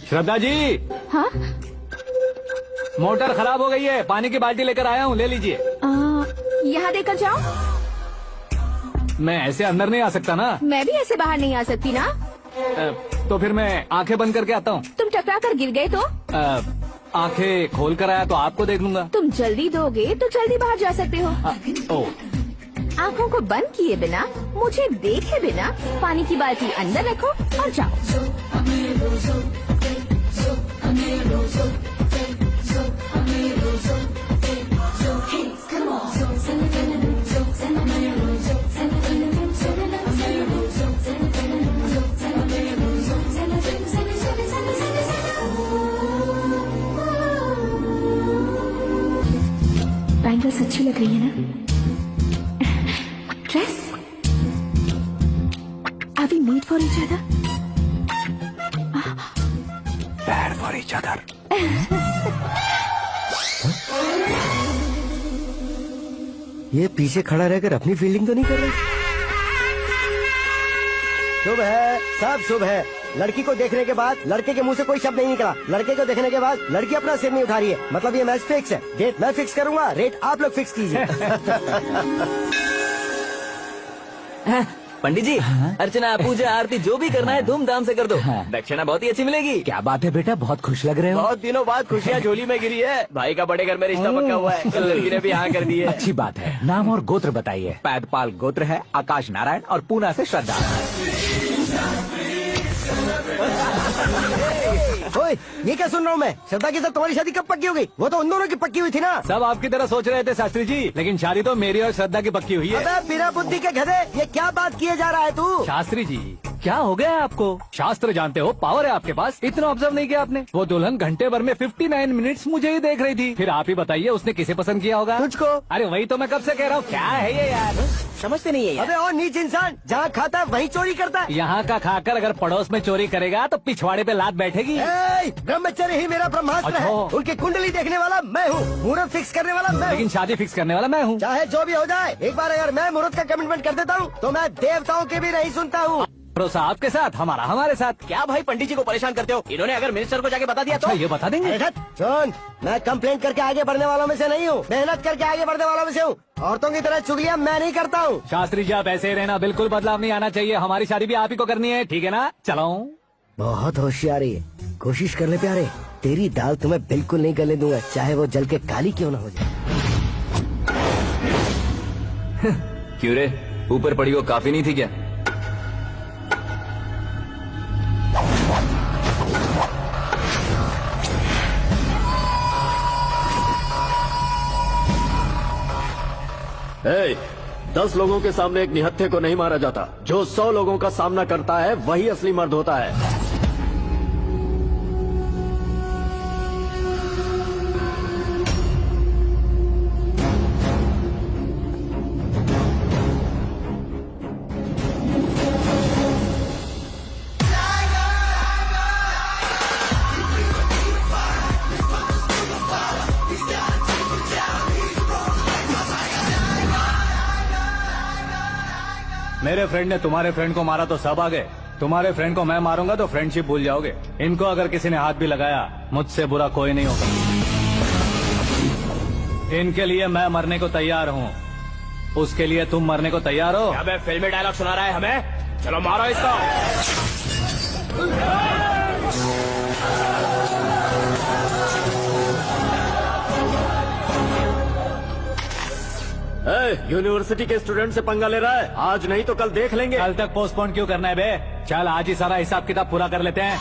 श्रद्धा जी। हाँ? मोटर खराब हो गई है, पानी की बाल्टी लेकर आया हूँ, ले लीजिए। यहाँ देकर जाओ। मैं ऐसे अंदर नहीं आ सकता ना। मैं भी ऐसे बाहर नहीं आ सकती ना। तो फिर मैं आंखें बंद करके आता हूँ। तुम टकरा कर गिर गए तो? आंखें खोल कर आया तो आपको देख लूंगा। तुम जल्दी दोगे तो जल्दी बाहर जा सकते हो। ओ, आँखों को बंद किए बिना, मुझे देखे बिना पानी की बाल्टी अंदर रखो और जाओ। बैंगल्स अच्छी लग रही है ना? Dress? Are we made for each other? Bad for each other. ये पीछे खड़ा रहकर अपनी फील्डिंग तो नहीं कर रहा? शुभ है, सब शुभ है। लड़की को देखने के बाद लड़के के मुंह से कोई शब्द नहीं निकला। लड़के को देखने के बाद लड़की अपना सिर नहीं उठा रही है। मतलब ये मैच फिक्स है। डेट मैं फिक्स करूंगा, रेट आप लोग फिक्स कीजिए। पंडित जी, अर्चना, पूजा, आरती जो भी करना है धूमधाम से कर दो। दक्षिणा बहुत ही अच्छी मिलेगी। क्या बात है बेटा, बहुत खुश लग रहे हो। बहुत दिनों बाद खुशियाँ झोली में गिरी है। भाई का बड़े घर में रिश्ता पक्का हुआ है। लड़की ने भी हाँ कर दी है। अच्छी बात है। नाम और गोत्र बताइए। पैदपाल गोत्र है, आकाश नारायण, और पूना से श्रद्धा। ओए, ये क्या सुन रहा हूँ मैं? श्रद्धा के साथ तुम्हारी शादी कब पक्की हो गई? वो तो उन दोनों की पक्की हुई थी ना। सब आपकी तरह सोच रहे थे शास्त्री जी, लेकिन शादी तो मेरी और श्रद्धा की पक्की हुई है। अबे बिना बुद्धि के गधे, ये क्या बात किए जा रहा है तू? शास्त्री जी, क्या हो गया है आपको? शास्त्र जानते हो, पावर है आपके पास। इतना ऑब्जर्व नहीं किया आपने? वो दुल्हन घंटे भर में 59 मिनट्स मुझे ही देख रही थी। फिर आप ही बताइए उसने किसे पसंद किया होगा? तुझको। अरे वही तो मैं कब से कह रहा हूँ, क्या है ये यार? समझते नहीं है यार। अबे और नीच इंसान, जहाँ खाता है वहीं चोरी करता है। यहाँ का खाकर अगर पड़ोस में चोरी करेगा तो पिछवाड़े पे लात बैठेगी। ब्रह्मचर्य ही मेरा ब्रह्मास्त्र है। अच्छा। उनकी कुंडली देखने वाला मैं हूँ, मुहूर्त फिक्स करने वाला मैं लेकिन हूँ। शादी फिक्स करने वाला मैं हूँ। चाहे जो भी हो जाए, एक बार अगर मैं मुहूर्त का कमिटमेंट कर देता हूँ तो मैं देवताओं के भी नहीं सुनता हूँ। भरोसा आपके साथ, हमारा हमारे साथ। क्या भाई पंडित जी को परेशान करते हो? इन्होंने अगर मिनिस्टर को जाके बता दिया तो? अच्छा, ये बता देंगे? अरे सुन, मैं कंप्लेंट करके आगे बढ़ने वालों में से नहीं हूँ, मेहनत करके आगे बढ़ने वालों में से हूँ। औरतों की तरह चुगलियाँ मैं नहीं करता हूँ। शास्त्री जी, आप ऐसे ही रहना, बिल्कुल बदलाव नहीं आना चाहिए। हमारी शादी भी आप ही को करनी है, ठीक है ना? चलो। बहुत होशियारी है, कोशिश कर ले प्यारे। तेरी दाल तुम्हें बिल्कुल नहीं गलने दूंगा, चाहे वो जल के काली क्यों न हो जाए। क्यों रे, ऊपर पड़ी वो काफी नहीं थी क्या? Hey, 10 लोगों के सामने एक निहत्थे को नहीं मारा जाता। जो 100 लोगों का सामना करता है वही असली मर्द होता है। मेरे फ्रेंड ने तुम्हारे फ्रेंड को मारा तो सब आ गए। तुम्हारे फ्रेंड को मैं मारूंगा तो फ्रेंडशिप भूल जाओगे। इनको अगर किसी ने हाथ भी लगाया, मुझसे बुरा कोई नहीं होगा। इनके लिए मैं मरने को तैयार हूँ, उसके लिए तुम मरने को तैयार हो? अबे फिल्मी डायलॉग सुना रहा है हमें? चलो मारो इसको। यूनिवर्सिटी के स्टूडेंट से पंगा ले रहा है। आज नहीं तो कल देख लेंगे। कल तक पोस्टपोन क्यों करना है बे? चल आज ही सारा हिसाब किताब पूरा कर लेते हैं।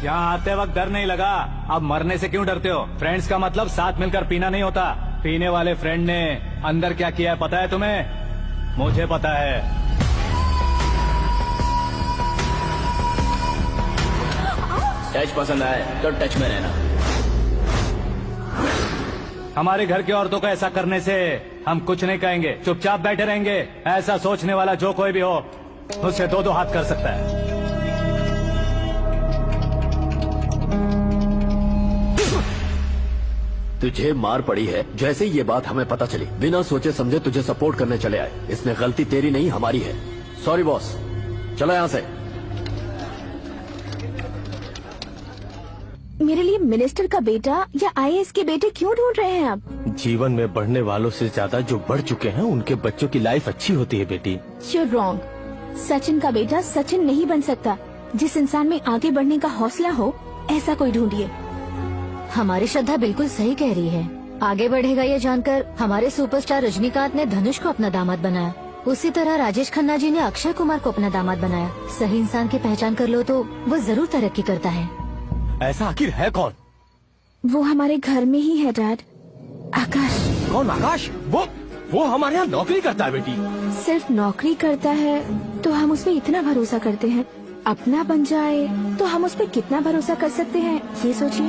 यहाँ आते वक्त डर नहीं लगा, अब मरने से क्यों डरते हो? फ्रेंड्स का मतलब साथ मिलकर पीना नहीं होता। पीने वाले फ्रेंड ने अंदर क्या किया है पता है तुम्हें? मुझे पता है। टच पसंद आए तो टच में रहना। हमारे घर की औरतों को ऐसा करने से हम कुछ नहीं कहेंगे, चुपचाप बैठे रहेंगे। ऐसा सोचने वाला जो कोई भी हो, उससे दो दो हाथ कर सकता है। तुझे मार पड़ी है। जैसे ही ये बात हमें पता चली, बिना सोचे समझे तुझे सपोर्ट करने चले आए। इसमें गलती तेरी नहीं हमारी है। सॉरी बॉस, चलो यहाँ से। मेरे लिए मिनिस्टर का बेटा या आईएएस के बेटे क्यों ढूंढ रहे हैं आप? जीवन में बढ़ने वालों से ज्यादा जो बढ़ चुके हैं उनके बच्चों की लाइफ अच्छी होती है बेटी। You're wrong. सचिन का बेटा सचिन नहीं बन सकता। जिस इंसान में आगे बढ़ने का हौसला हो, ऐसा कोई ढूंढिए। हमारी श्रद्धा बिल्कुल सही कह रही है। आगे बढ़ेगा ये जानकर हमारे सुपरस्टार रजनीकांत ने धनुष को अपना दामाद बनाया। उसी तरह राजेश खन्ना जी ने अक्षय कुमार को अपना दामाद बनाया। सही इंसान की पहचान कर लो तो वो जरूर तरक्की करता है। ऐसा आखिर है कौन? वो हमारे घर में ही है डैड। आकाश। कौन आकाश? वो हमारे यहाँ नौकरी करता है बेटी। सिर्फ नौकरी करता है तो हम उस पर इतना भरोसा करते हैं। अपना बन जाए तो हम उस पर कितना भरोसा कर सकते हैं, ये सोचिए।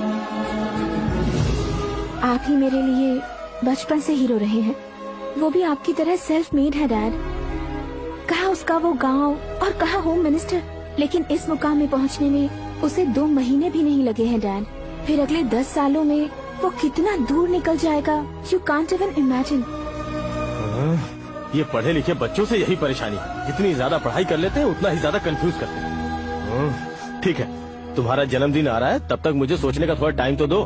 आप ही मेरे लिए बचपन से हीरो रहे हैं। वो भी आपकी तरह सेल्फ मेड है डैड। कहाँ उसका वो गांव और कहाँ होम मिनिस्टर। लेकिन इस मुकाम में पहुँचने में उसे 2 महीने भी नहीं लगे हैं डैड। फिर अगले 10 सालों में वो कितना दूर निकल जाएगा, यू कांट इवन इमेजिन। ये पढ़े लिखे बच्चों से यही परेशानी है। जितनी ज्यादा पढ़ाई कर लेते हैं उतना ही ज्यादा कंफ्यूज करते हैं। ठीक है, तुम्हारा जन्मदिन आ रहा है, तब तक मुझे सोचने का थोड़ा टाइम तो दो।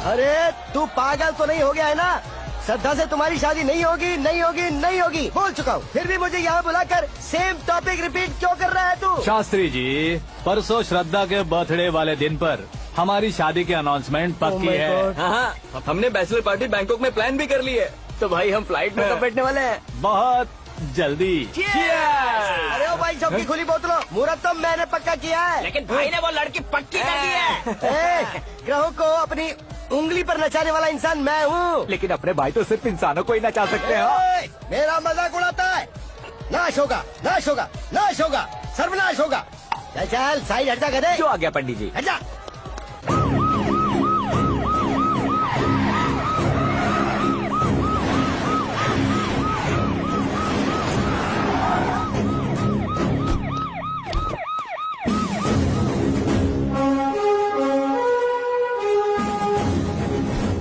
अरे तू पागल तो नहीं हो गया है ना? श्रद्धा से तुम्हारी शादी नहीं होगी, नहीं होगी, नहीं होगी, बोल चुका हूँ। फिर भी मुझे यहाँ बुलाकर सेम टॉपिक रिपीट क्यों कर रहा है तू? शास्त्री जी, परसों श्रद्धा के बर्थडे वाले दिन पर हमारी शादी की अनाउंसमेंट पक्की है। हाँ, हमने बैचलर पार्टी बैंकॉक में प्लान भी कर ली है। तो भाई हम फ्लाइट में कब बैठने वाले हैं? बहुत जल्दी। अरे ओ भाई, सबकी खुली बोतलों, मुहूर्त तो मैंने पक्का किया है। लेकिन भाई ने वो लड़की पक्की कर दी है। ग्रहों को अपनी उंगली पर नचाने वाला इंसान मैं हूँ। लेकिन अपने भाई तो सिर्फ इंसानों को ही नचा सकते हैं। मेरा मजाक उड़ाता है। नाश होगा, नाश होगा, नाश होगा, सर्वनाश होगा। चल चल साइड हट जा गधे। जो आ गया पंडित जी। हट जा।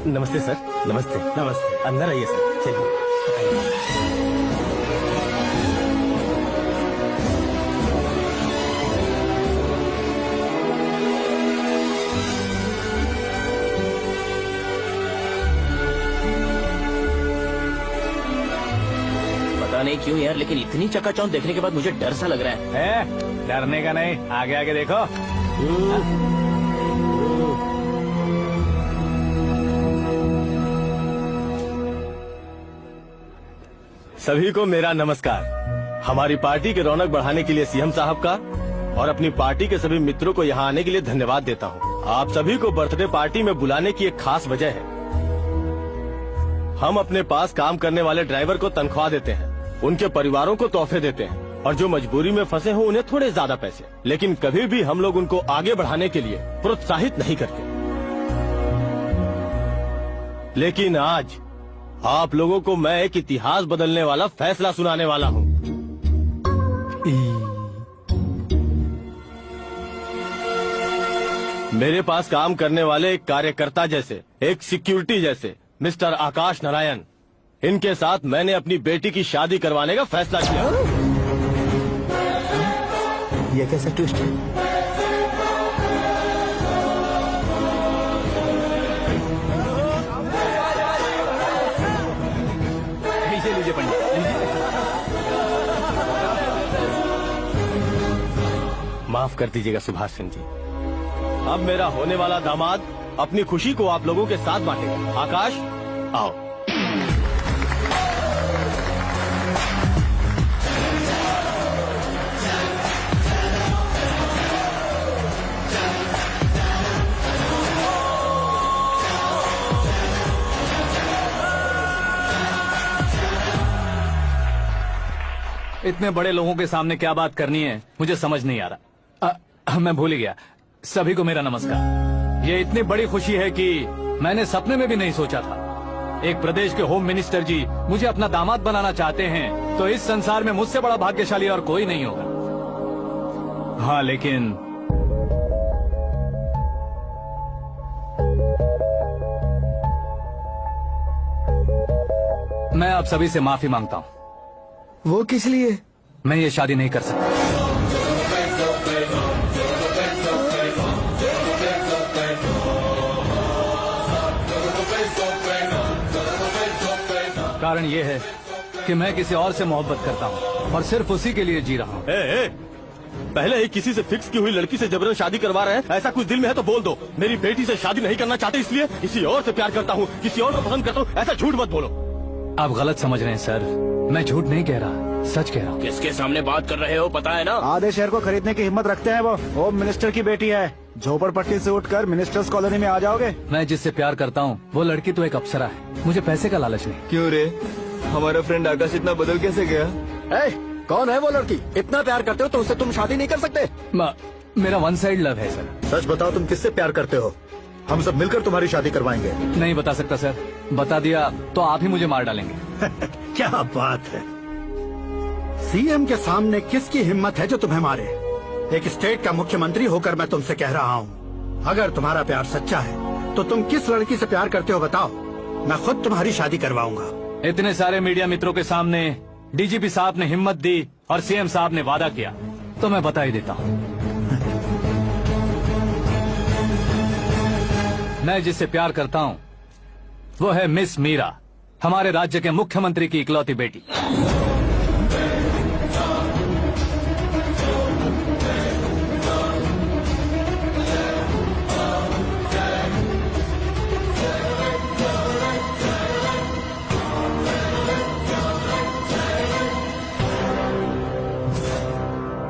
नमस्ते सर। नमस्ते नमस्ते। अंदर आइए सर, चलिए। पता नहीं क्यों यार, लेकिन इतनी चकाचौंध देखने के बाद मुझे डर सा लग रहा है। डरने का नहीं, आगे आगे देखो। सभी को मेरा नमस्कार। हमारी पार्टी की रौनक बढ़ाने के लिए सीएम साहब का और अपनी पार्टी के सभी मित्रों को यहाँ आने के लिए धन्यवाद देता हूँ। आप सभी को बर्थडे पार्टी में बुलाने की एक खास वजह है। हम अपने पास काम करने वाले ड्राइवर को तनख्वाह देते हैं, उनके परिवारों को तोहफे देते हैं और जो मजबूरी में फंसे हो उन्हें थोड़े ज्यादा पैसे। लेकिन कभी भी हम लोग उनको आगे बढ़ाने के लिए प्रोत्साहित नहीं करते। लेकिन आज आप लोगों को मैं एक इतिहास बदलने वाला फैसला सुनाने वाला हूँ। मेरे पास काम करने वाले एक कार्यकर्ता जैसे, एक सिक्योरिटी जैसे मिस्टर आकाश नारायण, इनके साथ मैंने अपनी बेटी की शादी करवाने का फैसला किया। ये कैसा ट्विस्ट है? लीजिए पंडित, माफ कर दीजिएगा सुभाष सिंह जी। अब मेरा होने वाला दामाद अपनी खुशी को आप लोगों के साथ बांटेगा। आकाश, आओ। इतने बड़े लोगों के सामने क्या बात करनी है मुझे समझ नहीं आ रहा। मैं भूल ही गया। सभी को मेरा नमस्कार। ये इतनी बड़ी खुशी है कि मैंने सपने में भी नहीं सोचा था। एक प्रदेश के होम मिनिस्टर जी मुझे अपना दामाद बनाना चाहते हैं तो इस संसार में मुझसे बड़ा भाग्यशाली और कोई नहीं होगा। हाँ, लेकिन मैं आप सभी से माफी मांगता हूँ। वो किस लिए? मैं ये शादी नहीं कर सकता। कारण ये है कि मैं किसी और से मोहब्बत करता हूँ और सिर्फ उसी के लिए जी रहा हूँ। पहले ही किसी से फिक्स की हुई लड़की से जबरन शादी करवा रहे हैं। ऐसा कुछ दिल में है तो बोल दो। मेरी बेटी से शादी नहीं करना चाहते इसलिए किसी और से प्यार करता हूँ, किसी और को पसंद करता हूँ, ऐसा झूठ मत बोलो। आप गलत समझ रहे हैं सर, मैं झूठ नहीं कह रहा, सच कह रहा हूँ। किसके सामने बात कर रहे हो पता है ना? आधे शहर को खरीदने की हिम्मत रखते हैं वो। होम मिनिस्टर की बेटी है, झोपड़पट्टी से उठकर मिनिस्टर्स कॉलोनी में आ जाओगे। मैं जिससे प्यार करता हूँ वो लड़की तो एक अप्सरा है, मुझे पैसे का लालच नहीं। क्यों रे, हमारा फ्रेंड आकाश इतना बदल कैसे गया? कौन है वो लड़की? इतना प्यार करते हो तो उससे तुम शादी नहीं कर सकते? मेरा वन साइड लव है सर। सच बताओ, तुम किससे प्यार करते हो? हम सब मिलकर तुम्हारी शादी करवाएंगे। नहीं बता सकता सर, बता दिया तो आप ही मुझे मार डालेंगे। क्या बात है, सीएम के सामने किसकी हिम्मत है जो तुम्हें मारे? एक स्टेट का मुख्यमंत्री होकर मैं तुमसे कह रहा हूँ, अगर तुम्हारा प्यार सच्चा है तो तुम किस लड़की से प्यार करते हो बताओ, मैं खुद तुम्हारी शादी करवाऊंगा। इतने सारे मीडिया मित्रों के सामने डीजीपी साहब ने हिम्मत दी और सीएम साहब ने वादा किया, तो मैं बता ही देता हूँ। मैं जिससे प्यार करता हूँ वो है मिस मीरा, हमारे राज्य के मुख्यमंत्री की इकलौती बेटी।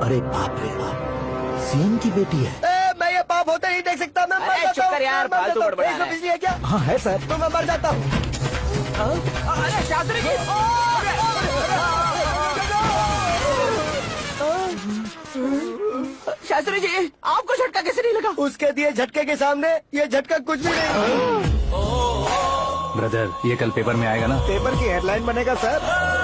अरे बाप रे बाप, सीएम की बेटी है। मैं ये पाप होते नहीं देख सकता। मैं मर जाता चुप कर यार, हूँ। फालतू बड़बड़ा रहा है। बिजली है क्या? हाँ है सर। तो मैं मर जाता हूँ। अरे शास्त्री जी, शास्त्री जी आपको झटका कैसे नहीं लगा? उसके दिए झटके के सामने ये झटका कुछ भी नहीं। ब्रदर, ये कल पेपर में आएगा ना? पेपर की हेडलाइन बनेगा सर।